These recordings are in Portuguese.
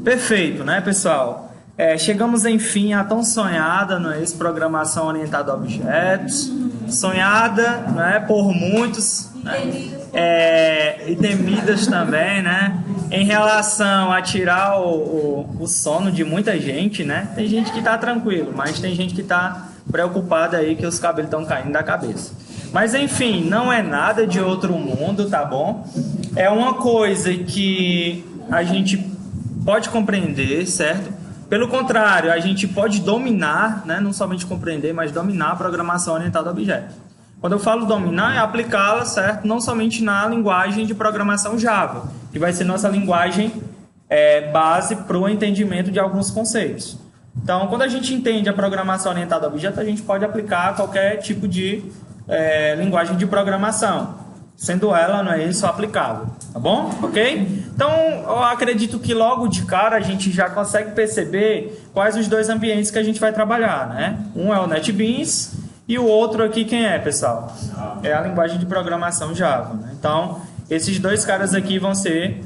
Perfeito, né, pessoal? Chegamos, enfim, à tão sonhada, não é isso? Programação orientada a objetos. Sonhada, né, por muitos, né? E temidas também, né? Em relação a tirar o sono de muita gente, né? Tem gente que tá tranquilo, mas tem gente que tá preocupada aí que os cabelos estão caindo da cabeça. Mas, enfim, não é nada de outro mundo, tá bom? É uma coisa que a gente pode compreender, certo? Pelo contrário, a gente pode dominar, né? Não somente compreender, mas dominar a programação orientada a objetos. Quando eu falo dominar, é aplicá-la, certo? Não somente na linguagem de programação Java, que vai ser nossa linguagem base para o entendimento de alguns conceitos. Então, quando a gente entende a programação orientada a objetos, a gente pode aplicar qualquer tipo de linguagem de programação, sendo ela, não é isso, aplicável, tá bom? Ok? Então, eu acredito que logo de cara a gente já consegue perceber quais os dois ambientes que a gente vai trabalhar, né? Um é o NetBeans e o outro aqui quem é, pessoal? É a linguagem de programação Java, né? Então, esses dois caras aqui vão ser,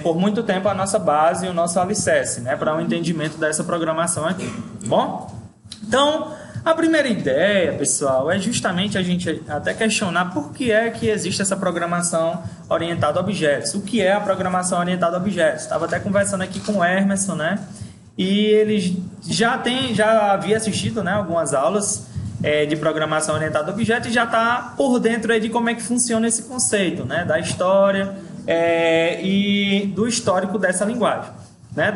por muito tempo, a nossa base e o nosso alicerce, né? Para o entendimento dessa programação aqui, tá bom? Então, a primeira ideia, pessoal, é justamente a gente até questionar por que é que existe essa programação orientada a objetos. O que é a programação orientada a objetos? Estava até conversando aqui com o Emerson, né? E ele já havia assistido, né, algumas aulas de programação orientada a objetos e já está por dentro aí de como é que funciona esse conceito, né? Da história e do histórico dessa linguagem, né?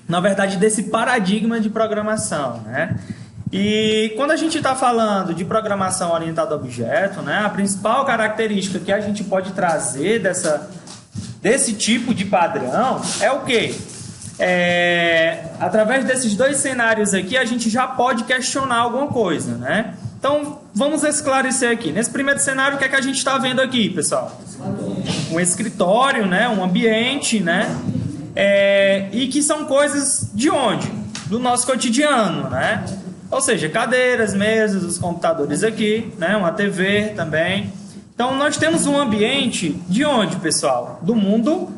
Na verdade, desse paradigma de programação, né? E quando a gente está falando de programação orientada a objeto, né, a principal característica que a gente pode trazer desse tipo de padrão é o quê? Através desses dois cenários aqui, a gente já pode questionar alguma coisa, né? Então, vamos esclarecer aqui. Nesse primeiro cenário, o que é que a gente está vendo aqui, pessoal? Um escritório, né? Um ambiente, né? E que são coisas de onde? Do nosso cotidiano, né? Ou seja, cadeiras, mesas, os computadores aqui, né? Uma TV também. Então, nós temos um ambiente de onde, pessoal? Do mundo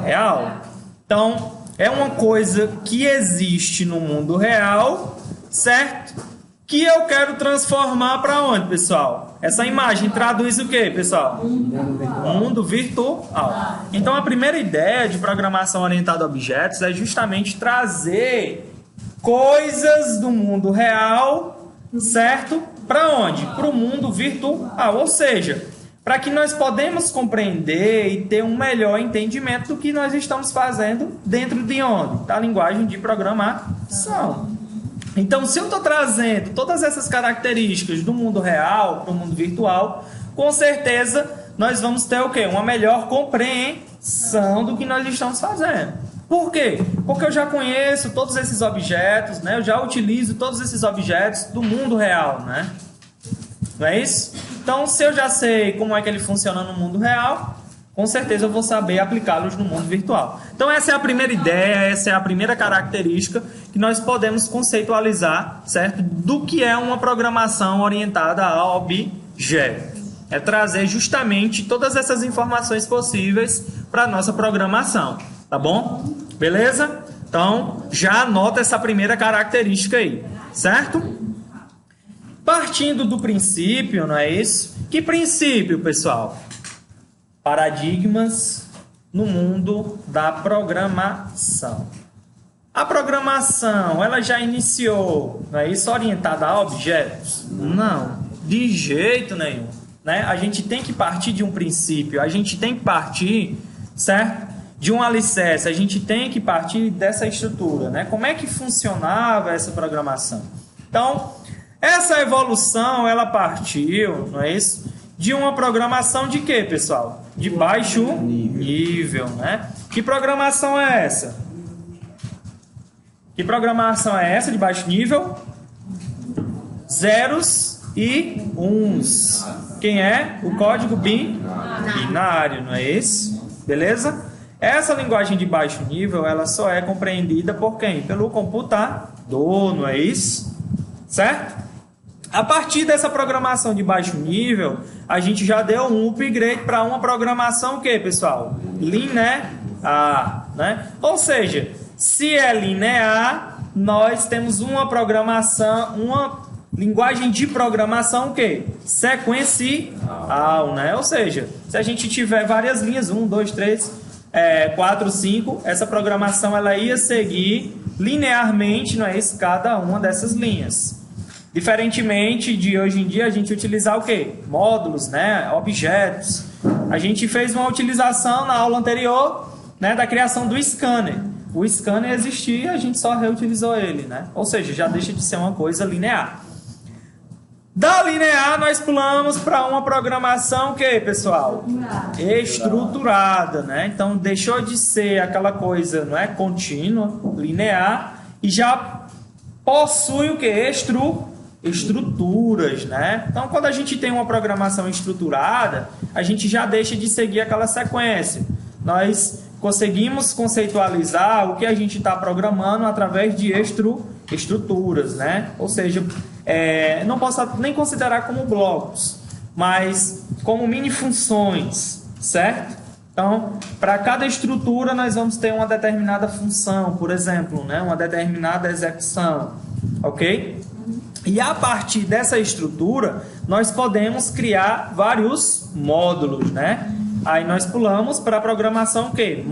real. Então, é uma coisa que existe no mundo real, certo? Que eu quero transformar para onde, pessoal? Essa imagem traduz o quê, pessoal? Mundo virtual. Então, a primeira ideia de programação orientada a objetos é justamente trazer coisas do mundo real, certo? Para onde? Para o mundo virtual. Ou seja, para que nós podemos compreender e ter um melhor entendimento do que nós estamos fazendo dentro de onde? Da linguagem de programação. Então, se eu estou trazendo todas essas características do mundo real para o mundo virtual, com certeza nós vamos ter o quê? Uma melhor compreensão do que nós estamos fazendo. Por quê? Porque eu já conheço todos esses objetos, né? Eu já utilizo todos esses objetos do mundo real, né? Não é isso? Então, se eu já sei como é que ele funciona no mundo real, com certeza eu vou saber aplicá-los no mundo virtual. Então, essa é a primeira ideia, essa é a primeira característica que nós podemos conceitualizar, certo? Do que é uma programação orientada a objetos. É trazer justamente todas essas informações possíveis para a nossa programação, tá bom? Beleza? Então, já anota essa primeira característica aí, certo? Partindo do princípio, não é isso? Que princípio, pessoal? Paradigmas no mundo da programação. A programação, ela já iniciou, não é isso, orientada a objetos? Não, de jeito nenhum, né? A gente tem que partir de um princípio, a gente tem que partir, certo? De um alicerce, a gente tem que partir dessa estrutura, né? Como é que funcionava essa programação? Então, essa evolução, ela partiu, não é isso? De uma programação de quê, pessoal? De baixo nível, né? Que programação é essa? Que programação é essa de baixo nível? Zeros e uns. Quem é? O código binário, não é isso? Beleza? Essa linguagem de baixo nível, ela só é compreendida por quem? Pelo computador, não é isso? Certo? A partir dessa programação de baixo nível, a gente já deu um upgrade para uma programação o quê, pessoal? Linear, né? Ou seja, se é linear, nós temos uma programação, uma linguagem de programação o quê? Sequencial, né? Ou seja, se a gente tiver várias linhas, 1, 2, 3, 4, 5, essa programação ela ia seguir linearmente, não é isso? Cada uma dessas linhas. Diferentemente de hoje em dia a gente utilizar o quê? Módulos, né? Objetos. A gente fez uma utilização na aula anterior, né, da criação do scanner. O scanner existia, a gente só reutilizou ele, né? Ou seja, já deixa de ser uma coisa linear. Da linear nós pulamos para uma programação que, pessoal? Estruturada, né? Então deixou de ser aquela coisa, não é, contínua, linear, e já possui o que? Estruturas, né? Então, quando a gente tem uma programação estruturada, a gente já deixa de seguir aquela sequência. Nós conseguimos conceitualizar o que a gente está programando através de estruturas, né? Ou seja, não posso nem considerar como blocos, mas como mini funções, certo? Então, para cada estrutura nós vamos ter uma determinada função, por exemplo, né? Uma determinada execução, ok? E a partir dessa estrutura, nós podemos criar vários módulos, né? Aí nós pulamos para a programação o quê?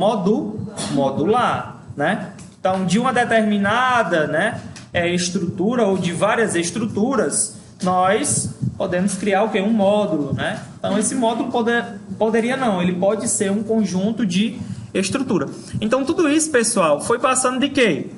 Modular, né? Então, de uma determinada, né, estrutura ou de várias estruturas, nós podemos criar o quê? Um módulo, né? Então, esse módulo poderia não, ele pode ser um conjunto de estrutura. Então, tudo isso, pessoal, foi passando de quê?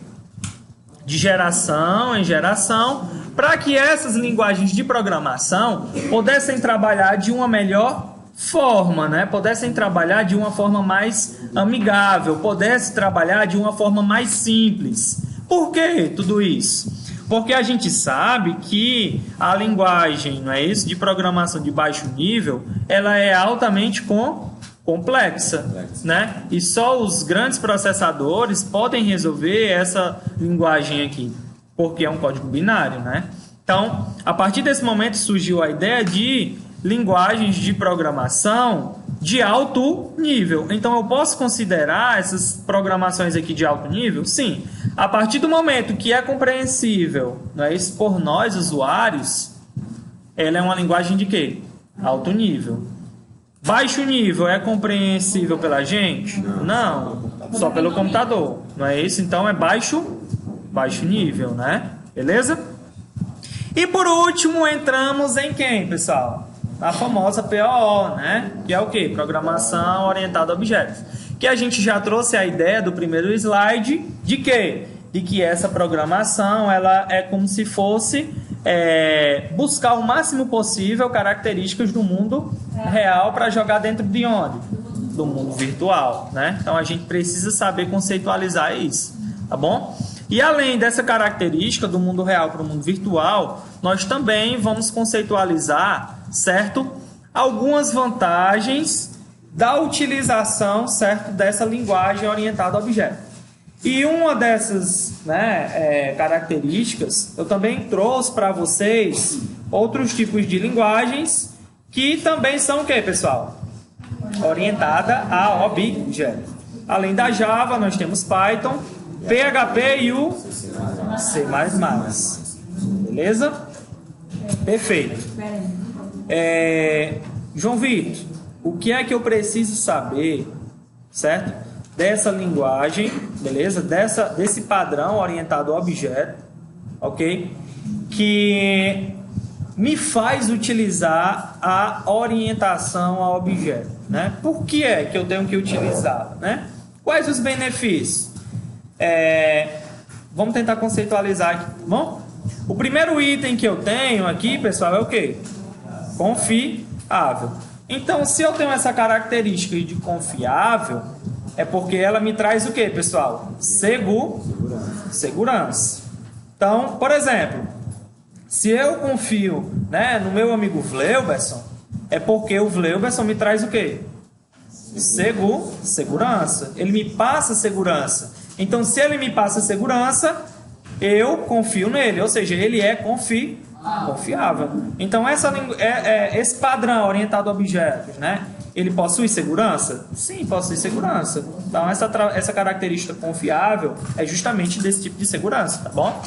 De geração em geração, para que essas linguagens de programação pudessem trabalhar de uma melhor forma, né? Pudessem trabalhar de uma forma mais amigável, pudessem trabalhar de uma forma mais simples. Por que tudo isso? Porque a gente sabe que a linguagem, não é isso, de programação de baixo nível, ela é altamente complexa, né? E só os grandes processadores podem resolver essa linguagem aqui, porque é um código binário, né? Então, a partir desse momento surgiu a ideia de linguagens de programação de alto nível. Então, eu posso considerar essas programações aqui de alto nível? Sim. A partir do momento que é compreensível, não é isso, por nós, usuários, ela é uma linguagem de quê? Alto nível. Baixo nível é compreensível pela gente? Não. Só pelo computador. Não é isso? Então, é baixo nível, né? Beleza? E por último, entramos em quem, pessoal? A famosa POO, né? Que é o quê? Programação orientada a objetos. Que a gente já trouxe a ideia do primeiro slide de quê? De que essa programação ela é como se fosse buscar o máximo possível características do mundo real para jogar dentro de onde? Do mundo virtual, né? Então a gente precisa saber conceitualizar isso, tá bom? E além dessa característica do mundo real para o mundo virtual, nós também vamos conceitualizar, certo? Algumas vantagens da utilização, certo, dessa linguagem orientada a objeto. E uma dessas, né, características, eu também trouxe para vocês outros tipos de linguagens que também são o quê, pessoal? Orientada a objeto. Além da Java, nós temos Python, PHP e o C++. Beleza? Perfeito. João Vitor, o que é que eu preciso saber, certo? Dessa linguagem, beleza? Desse padrão orientado a objeto, ok? Que me faz utilizar a orientação a objeto, né? Por que é que eu tenho que utilizar, né? Quais os benefícios? Vamos tentar conceitualizar aqui, tá bom? O primeiro item que eu tenho aqui, pessoal, é o quê? Confiável. Então, se eu tenho essa característica de confiável, é porque ela me traz o quê, pessoal? Segurança. Então, por exemplo, se eu confio, né, no meu amigo Vleuberson, é porque o Vleuberson me traz o quê? Segurança. Ele me passa segurança. Então, se ele me passa segurança, eu confio nele. Ou seja, ele é confiável. Confiável. Então, esse padrão orientado a objetos, né? Ele possui segurança? Sim, possui segurança. Então, essa característica confiável é justamente desse tipo de segurança, tá bom?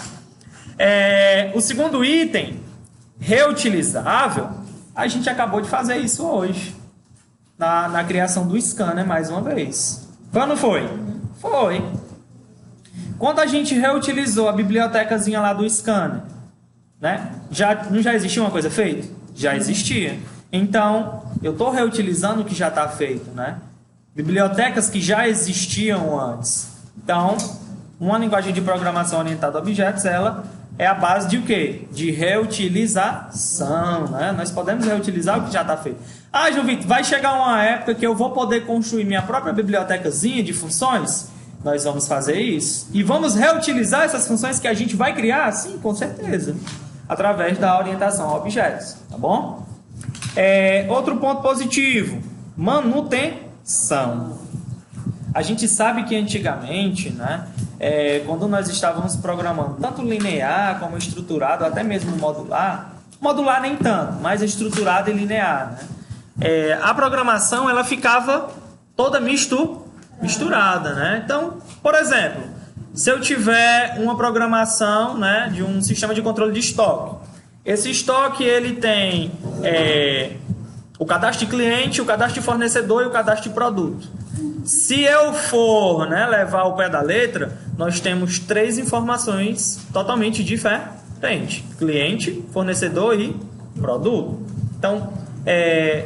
O segundo item, reutilizável, a gente acabou de fazer isso hoje, na criação do scanner, mais uma vez. Quando foi? Foi. Quando a gente reutilizou a bibliotecazinha lá do scanner, né? Não já existia uma coisa feita? Já existia. Então, eu estou reutilizando o que já está feito, né? Bibliotecas que já existiam antes. Então, uma linguagem de programação orientada a objetos, ela é a base de o quê? De reutilização, né? Nós podemos reutilizar o que já está feito. Ah, João Vitor, vai chegar uma época que eu vou poder construir minha própria bibliotecazinha de funções? Nós vamos fazer isso. E vamos reutilizar essas funções que a gente vai criar? Sim, com certeza. Através da orientação a objetos, tá bom? Outro ponto positivo, manutenção. A gente sabe que antigamente, né, quando nós estávamos programando tanto linear como estruturado, até mesmo modular nem tanto, mas estruturado e linear, né? A programação ela ficava toda misturada, né? Então, por exemplo, se eu tiver uma programação, né, de um sistema de controle de estoque, esse estoque ele tem o cadastro de cliente, o cadastro de fornecedor e o cadastro de produto. Se eu for, né, levar ao pé da letra, nós temos 3 informações totalmente diferentes: cliente, fornecedor e produto. Então,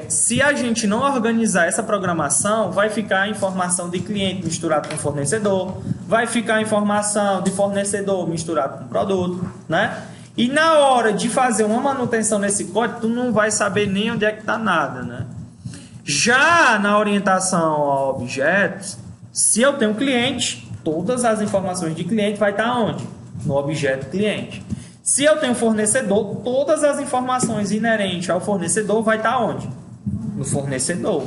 se a gente não organizar essa programação, vai ficar a informação de cliente misturado com fornecedor, vai ficar a informação de fornecedor misturado com produto, né? E na hora de fazer uma manutenção nesse código, tu não vai saber nem onde é que está nada, né? Já na orientação a objetos, se eu tenho cliente, todas as informações de cliente vai estar onde? No objeto cliente. Se eu tenho fornecedor, todas as informações inerentes ao fornecedor vai estar onde? No fornecedor.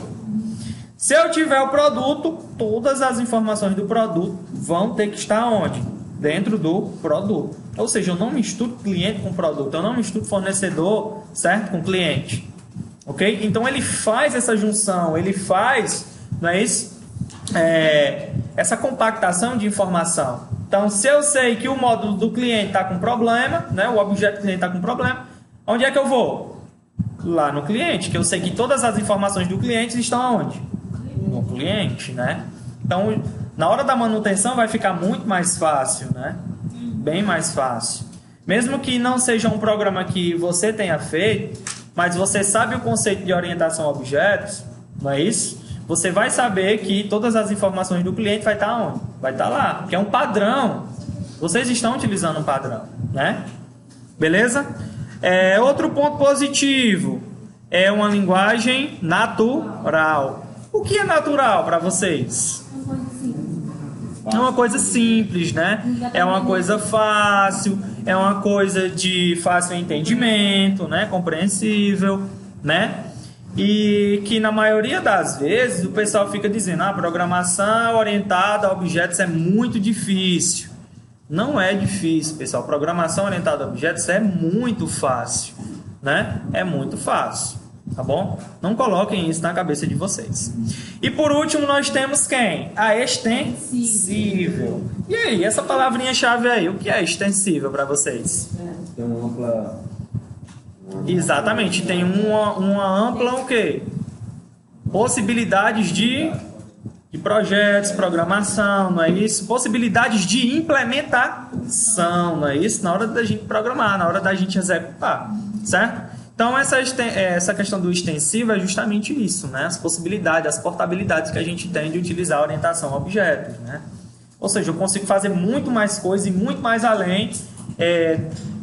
Se eu tiver o produto, todas as informações do produto vão ter que estar onde? Dentro do produto. Ou seja, eu não misturo cliente com produto, eu não misturo fornecedor, certo? Com cliente. Ok? Então ele faz essa junção, ele faz, não é isso? Essa compactação de informação. Então, se eu sei que o módulo do cliente está com problema, né? O objeto do cliente está com problema, onde é que eu vou? Lá no cliente, que eu sei que todas as informações do cliente estão onde? No cliente, né? Então, na hora da manutenção vai ficar muito mais fácil, né? Bem mais fácil. Mesmo que não seja um programa que você tenha feito, mas você sabe o conceito de orientação a objetos, não é isso? Você vai saber que todas as informações do cliente vai estar onde? Vai estar lá, porque é um padrão. Vocês estão utilizando um padrão, né? Beleza? Outro ponto positivo é uma linguagem natural. O que é natural para vocês? É uma coisa simples, né? É uma coisa fácil, é uma coisa de fácil entendimento, né? Compreensível, né? E que na maioria das vezes o pessoal fica dizendo: a programação orientada a objetos é muito difícil. Não é difícil, pessoal. Programação orientada a objetos é muito fácil, né? É muito fácil. Tá bom? Não coloquem isso na cabeça de vocês. E por último nós temos quem? A extensível. E aí, essa palavrinha-chave aí, o que é extensível para vocês? Tem uma ampla... Exatamente, tem uma ampla o quê? Possibilidades de projetos, programação, não é isso? Possibilidades de implementação, não é isso? Na hora da gente programar, na hora da gente executar, certo? Então, essa questão do extensivo é justamente isso, né? As possibilidades, as portabilidades que a gente tem de utilizar a orientação a objetos, né? Ou seja, eu consigo fazer muito mais coisa e muito mais além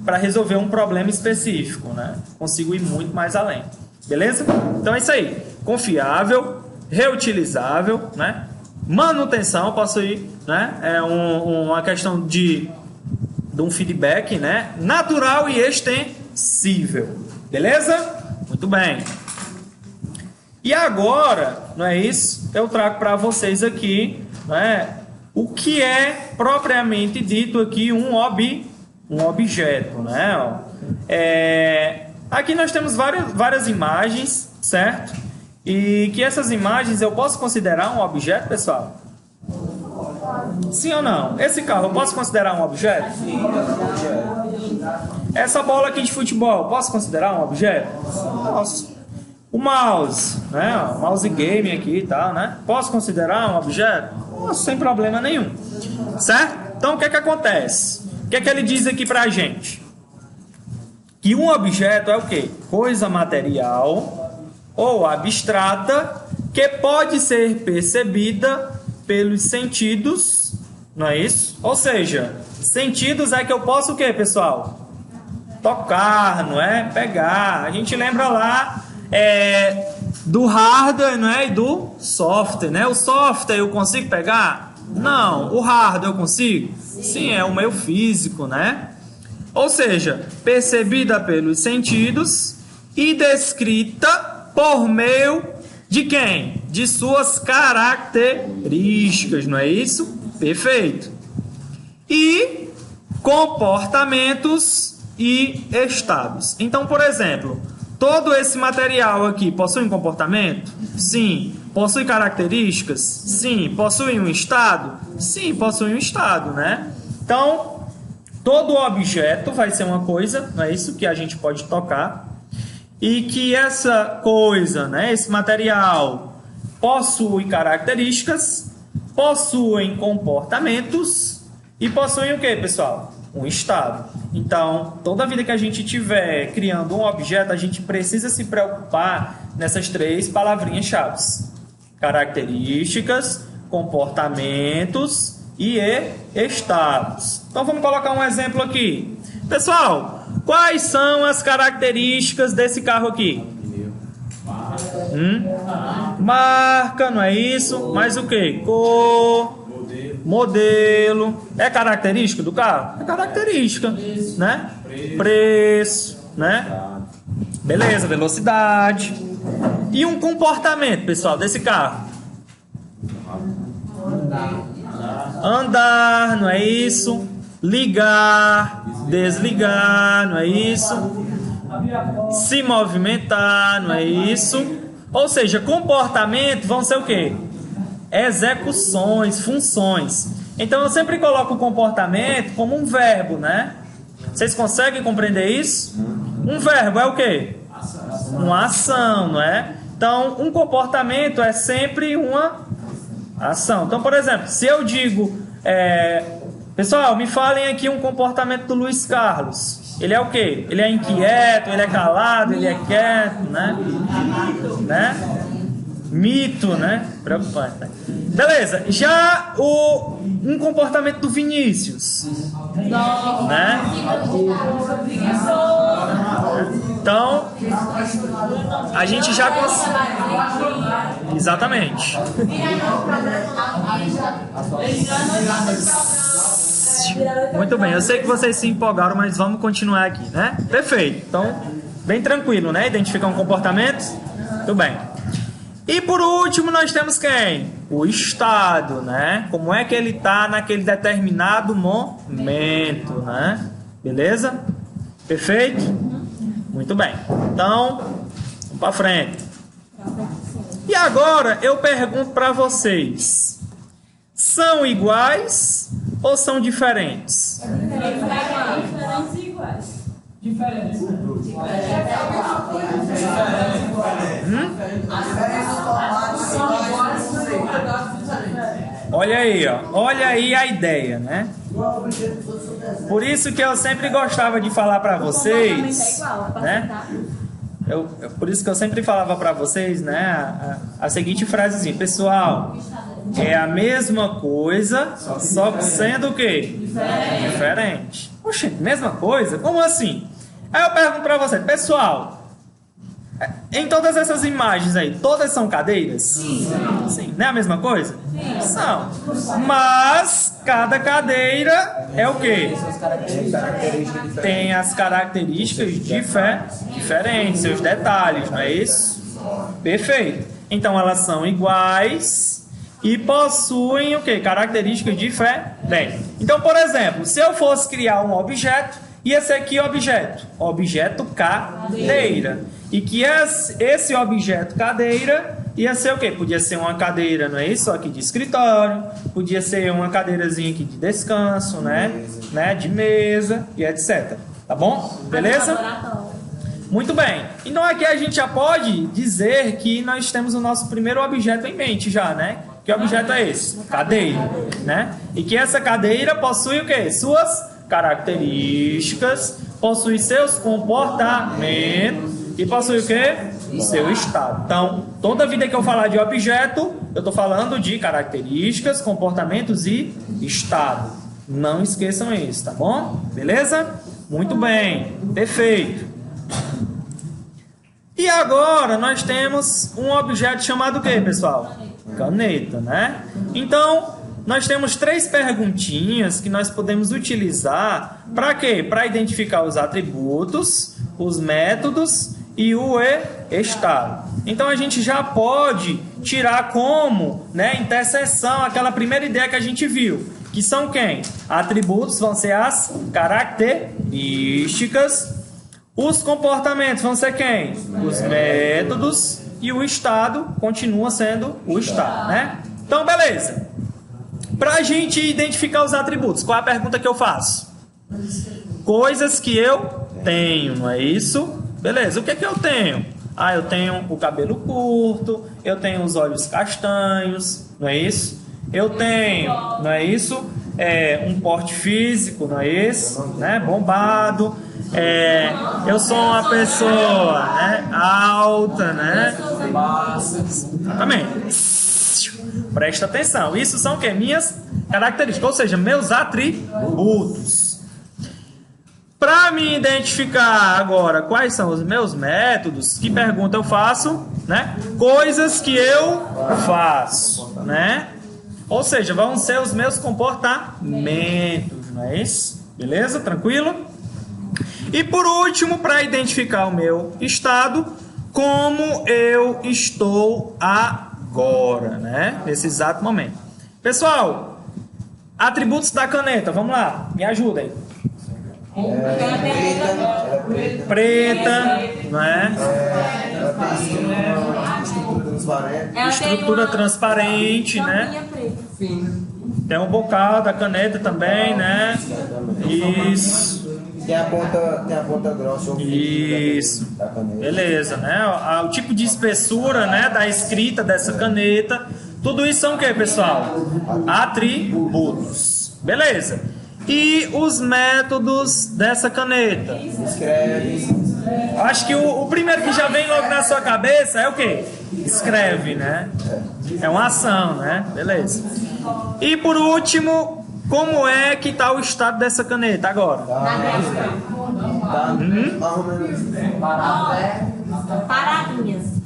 para resolver um problema específico, né? Consigo ir muito mais além, beleza? Então é isso aí, confiável, reutilizável, né? Manutenção, posso ir, né? Uma questão de um feedback, né? Natural e extensível. Beleza? Muito bem. E agora, não é isso? Eu trago para vocês aqui, né, o que é propriamente dito aqui um objeto, né? Aqui nós temos várias imagens, certo? E que essas imagens eu posso considerar um objeto, pessoal? Sim ou não? Esse carro eu posso considerar um objeto? Sim. Essa bola aqui de futebol, eu posso considerar um objeto? Posso. O mouse, né? O mouse game aqui e tal, né? Posso considerar um objeto? Posso, sem problema nenhum. Certo? Então o que é que acontece? O que é que ele diz aqui pra gente? Que um objeto é o quê? Coisa material ou abstrata que pode ser percebida pelos sentidos, não é isso? Ou seja, sentidos é que eu posso o quê, pessoal? Tocar, não é? Pegar. A gente lembra lá do hardware, não é? E do software, né? O software eu consigo pegar? Não. O hardware eu consigo? Sim, é o meio físico, né? Ou seja, percebida pelos sentidos e descrita por meio de quem? De suas características, não é isso? Perfeito. E comportamentos e estados. Então, por exemplo, todo esse material aqui possui um comportamento? Sim. Possui características? Sim. Possui um estado? Sim, possui um estado, né? Então, todo objeto vai ser uma coisa, não é isso? Que a gente pode tocar. E que essa coisa, né, esse material, possui características, possuem comportamentos e possuem o que, pessoal? Um estado. Então, toda vida que a gente estiver criando um objeto, a gente precisa se preocupar nessas três palavrinhas-chave: características, comportamentos e estados. Então, vamos colocar um exemplo aqui. Pessoal, quais são as características desse carro aqui? Marca, não é isso? Mais o que? Cor, modelo. É característica do carro? É característica, né? Preço, né? Beleza, velocidade. E um comportamento, pessoal, desse carro? Andar, não é isso? Ligar, desligar, não é isso? Se movimentar, não é isso? Ou seja, comportamento vão ser o quê? Execuções, funções. Então eu sempre coloco o comportamento como um verbo, né? Vocês conseguem compreender isso? Um verbo é o quê? Uma ação, não é? Então um comportamento é sempre uma ação. Então, por exemplo, se eu digo... pessoal, me falem aqui um comportamento do Luiz Carlos. Ele é o quê? Ele é inquieto, ele é calado, ele é quieto, né? Mito, né? Preocupante. Né? Beleza. Já um comportamento do Vinícius. Né? Então, a gente já consegue... Exatamente. Muito bem, eu sei que vocês se empolgaram, mas vamos continuar aqui, né? Perfeito. Então, bem tranquilo, né? Identificar um comportamento. Muito bem. E por último, nós temos quem? O estado, né? Como é que ele está naquele determinado momento, né? Beleza? Perfeito? Muito bem. Então, vamos para frente. E agora eu pergunto para vocês: são iguais ou são diferentes? Diferentes e iguais. Diferentes. Olha aí, ó. Olha aí a ideia, né? Por isso que eu sempre gostava de falar para vocês, né? Por isso que eu sempre falava para vocês, né? A seguinte frasezinha: pessoal, é a mesma coisa, só sendo o quê? Diferente. Oxe, mesma coisa? Como assim? Aí eu pergunto para você, pessoal, em todas essas imagens aí, todas são cadeiras? Sim. Sim. Não é a mesma coisa? Sim. São. Mas cada cadeira é o quê? Tem as características diferentes, seus detalhes, não é isso? Perfeito. Então elas são iguais e possuem o quê? Características diferentes. Então, por exemplo, se eu fosse criar um objeto E esse aqui é objeto? Objeto cadeira. E que esse objeto cadeira ia ser o quê? Podia ser uma cadeira, não é isso? Aqui de escritório. Podia ser uma cadeirazinha aqui de descanso, né? De mesa e etc. Tá bom? Beleza? Muito bem. Então aqui a gente já pode dizer que nós temos o nosso primeiro objeto em mente já, né? Que objeto é esse? Cadeira, né? E que essa cadeira possui o quê? Suas características, possui seus comportamentos e possui o quê? O seu estado. Então, toda vida que eu falar de objeto, eu estou falando de características, comportamentos e estado. Não esqueçam isso, tá bom? Beleza? Muito bem. Perfeito. E agora nós temos um objeto chamado o quê, pessoal? Caneta, né? Então, nós temos 3 perguntinhas que nós podemos utilizar para quê? Para identificar os atributos, os métodos e o estado. Então, a gente já pode tirar como, né, interseção aquela primeira ideia que a gente viu, que são quem? Atributos vão ser as características, os comportamentos vão ser quem? Os métodos, e o estado continua sendo o estado, né? Então, beleza. Para a gente identificar os atributos, qual é a pergunta que eu faço? Coisas que eu tenho, não é isso? Beleza, o que é que eu tenho? Ah, eu tenho o cabelo curto, eu tenho os olhos castanhos, não é isso? Eu tenho, não é isso? Um porte físico, não é isso? Né? Bombado. Eu sou uma pessoa, né, alta, né? Exatamente. Presta atenção. Isso são o quê? Minhas características, ou seja, meus atributos. Para me identificar agora quais são os meus métodos, que pergunta eu faço, né? Coisas que eu faço, né? Ou seja, vão ser os meus comportamentos, não é isso? Beleza? Tranquilo? E por último, para identificar o meu estado, como eu estou agora, né? Nesse exato momento. Pessoal, atributos da caneta, vamos lá, me ajudem. Preta, não é? Estrutura transparente, né? Tem um bocal da caneta também, né? Isso. Tem a ponta grossa ou isso. Da caneta. Beleza, né? O tipo de espessura, né, da escrita dessa caneta. Tudo isso são o que, pessoal? Atributos. Beleza. E os métodos dessa caneta? Escreve. Acho que o primeiro que já vem logo na sua cabeça é o quê? Escreve, né? É uma ação, né? Beleza. E por último, como é que está o estado dessa caneta agora? Paradinhas.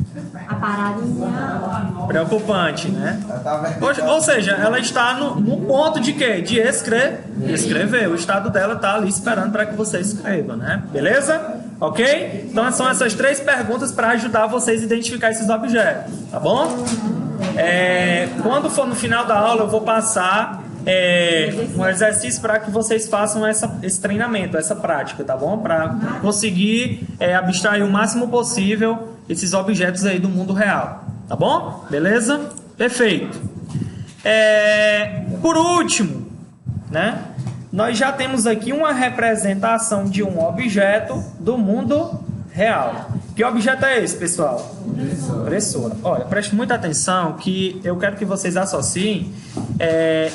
A paradinha. Preocupante, né? Ou seja, ela está no ponto de quê? De escrever. O estado dela está ali esperando para que você escreva, né? Beleza? Ok? Então são essas 3 perguntas para ajudar vocês a identificar esses objetos, tá bom? Quando for no final da aula eu vou passar um exercício para que vocês façam esse treinamento, essa prática, tá bom? Para conseguir abstrair o máximo possível esses objetos aí do mundo real, tá bom? Beleza? Perfeito. Por último, né? Nós já temos aqui uma representação de um objeto do mundo real. Que objeto é esse, pessoal? Impressora. Olha, preste muita atenção que eu quero que vocês associem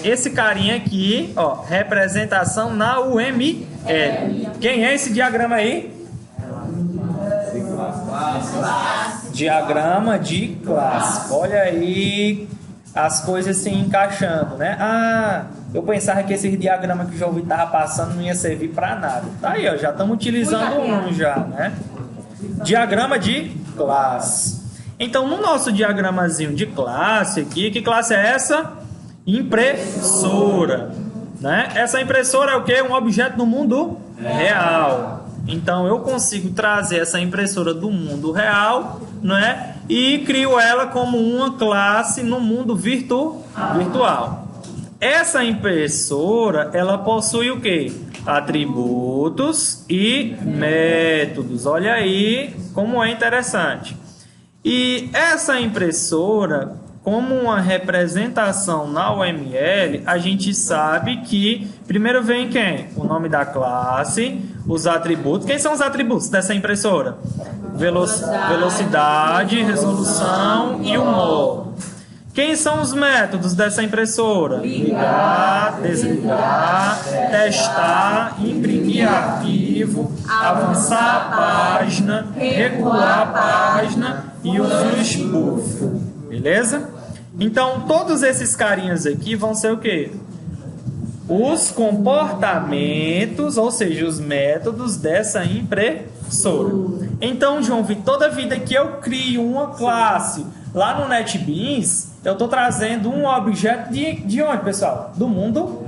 esse carinha aqui, ó, representação na UML. Quem é esse diagrama aí? Diagrama de classe. Olha aí as coisas se encaixando, né? Eu pensava que esse diagrama que o João estava passando não ia servir para nada. Tá aí, ó, já estamos utilizando um já, né? Diagrama de classe. Então, no nosso diagramazinho de classe aqui, que classe é essa? Impressora, né? Essa impressora é o quê? Um objeto do mundo real. Então, eu consigo trazer essa impressora do mundo real, né? E crio ela como uma classe no mundo virtual. Essa impressora, ela possui o quê? atributos e métodos. Olha aí como é interessante. E essa impressora, como uma representação na UML, a gente sabe que primeiro vem quem? O nome da classe, os atributos. Quem são os atributos dessa impressora? Velocidade, resolução e o modo. Quem são os métodos dessa impressora? Ligar, desligar, testar, imprimir arquivo, avançar a página, recuar a página e o spoof. Beleza? Então, todos esses carinhas aqui vão ser o quê? Os comportamentos, ou seja, os métodos dessa impressora. Então, João Vitor, toda vida que eu crio uma classe lá no NetBeans, eu estou trazendo um objeto de onde, pessoal? Do mundo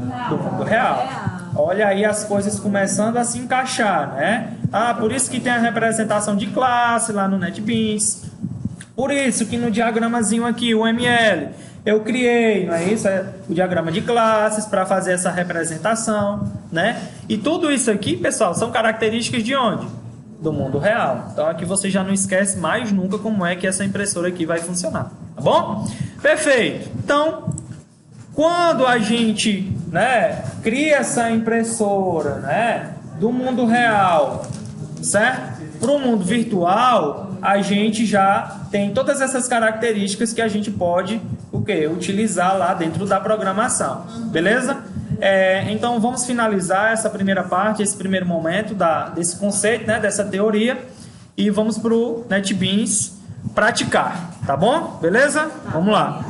real. Olha aí as coisas começando a se encaixar, né? Por isso que tem a representação de classe lá no NetBeans. Por isso que no diagramazinho aqui, o ML, eu criei, não é isso? É o diagrama de classes para fazer essa representação, né? E tudo isso aqui, pessoal, são características de onde? Do mundo real. Então aqui você já não esquece mais nunca como é que essa impressora aqui vai funcionar, tá bom? Perfeito. Então, quando a gente, né, cria essa impressora, né, do mundo real, certo? Para o mundo virtual, a gente já tem todas essas características que a gente pode utilizar lá dentro da programação, beleza? Então vamos finalizar essa primeira parte, esse primeiro momento desse conceito, né, dessa teoria, e vamos para o NetBeans praticar, tá bom? Beleza? Vamos lá.